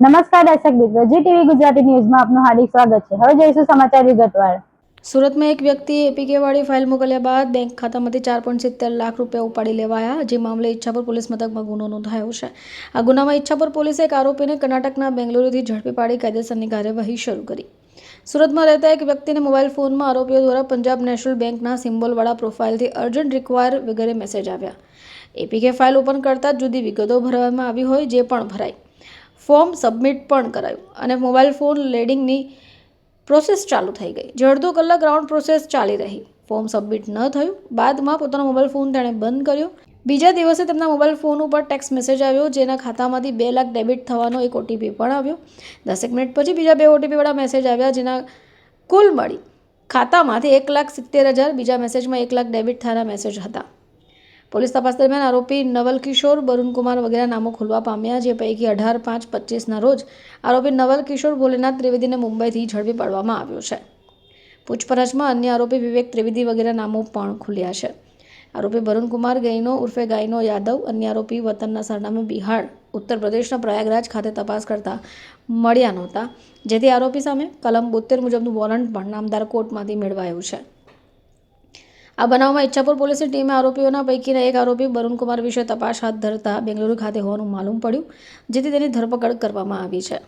નમસ્કાર દર્શક મિત્રો, જી ટીવી ગુજરાતી ન્યૂઝમાં આપનું હાર્દિક સ્વાગત છે। હવે જોઈશું સમાચાર વિગતવાર। સુરતમાં એક વ્યક્તિએ એપીકેવાળી ફાઇલ મોકલ્યા બાદ બેંક ખાતામાંથી 4.70 લાખ રૂપિયા ઉપાડી લેવાયા, જે મામલે ઈચ્છાપુર પોલીસ મથકમાં ગુનો નોંધાયો છે। આ ગુનામાં ઈચ્છાપુર પોલીસે એક આરોપીને કર્ણાટકના બેંગલુરુથી ઝડપી પાડી કાયદેસરની કાર્યવાહી શરૂ કરી। સુરતમાં રહેતા એક વ્યક્તિને મોબાઈલ ફોનમાં આરોપીઓ દ્વારા પંજાબ નેશનલ બેંકના સિમ્બોલવાળા પ્રોફાઇલથી અર્જન્ટ રિક્વાયર વગેરે મેસેજ આવ્યા। એપીકે ફાઇલ ઓપન કરતાં જ જુદી વિગતો ભરવામાં આવી હોય જે પણ ભરાઈ, ફોર્મ સબમિટ પણ કરાયું અને મોબાઈલ ફોન લેડિંગની પ્રોસેસ ચાલુ થઈ ગઈ, જે અડધો કલાક રાઉન્ડ પ્રોસેસ ચાલી રહી। ફોર્મ સબમિટ ન થયું બાદમાં પોતાનો મોબાઈલ ફોન તેણે બંધ કર્યો। બીજા દિવસે તેમના મોબાઈલ ફોન ઉપર ટેક્સ્ટ મેસેજ આવ્યો, જેના ખાતામાંથી 2 લાખ ડેબિટ થવાનો એક ઓટીપી પણ આવ્યો। 10 મિનિટ પછી બીજા 2 ઓટીપીવાળા મેસેજ આવ્યા, જેના કુલ મળી ખાતામાંથી 1,70,000, બીજા મેસેજમાં 1 લાખ ડેબિટ થવાના મેસેજ હતા। પોલીસ તપાસ દરમિયાન આરોપી નવલ કિશોર, બરુણ કુમાર વગેરે નામો ખુલવા પામ્યા, જે પૈકી 18/5/25ના રોજ આરોપી નવલ કિશોર ભોલેનાથ ત્રિવેદીને મુંબઈથી ઝડપી પાડવામાં આવ્યો છે। પૂછપરછમાં અન્ય આરોપી વિવેક ત્રિવેદી વગેરે નામો પણ ખુલ્યા છે। આરોપી બરુણ કુમાર ગૈનો ઉર્ફે ગાયનો યાદવ, અન્ય આરોપી વતનના સરનામે બિહાર, ઉત્તર પ્રદેશના પ્રયાગરાજ ખાતે તપાસ કરતા મળ્યા નહોતા, જેથી આરોપી સામે કલમ 72 મુજબનું વોરંટ પણ નામદાર કોર્ટમાંથી મેળવાયું છે। આ બનાવમાં ઈચ્છાપુર પોલીસની ટીમે આરોપીઓના પૈકીના એક આરોપી બરુણ કુમાર વિશે તપાસ હાથ ધરતા બેંગલુરુ ખાતે હોવાનું માલુમ પડ્યું, જેથી તેની ધરપકડ કરવામાં આવી છે।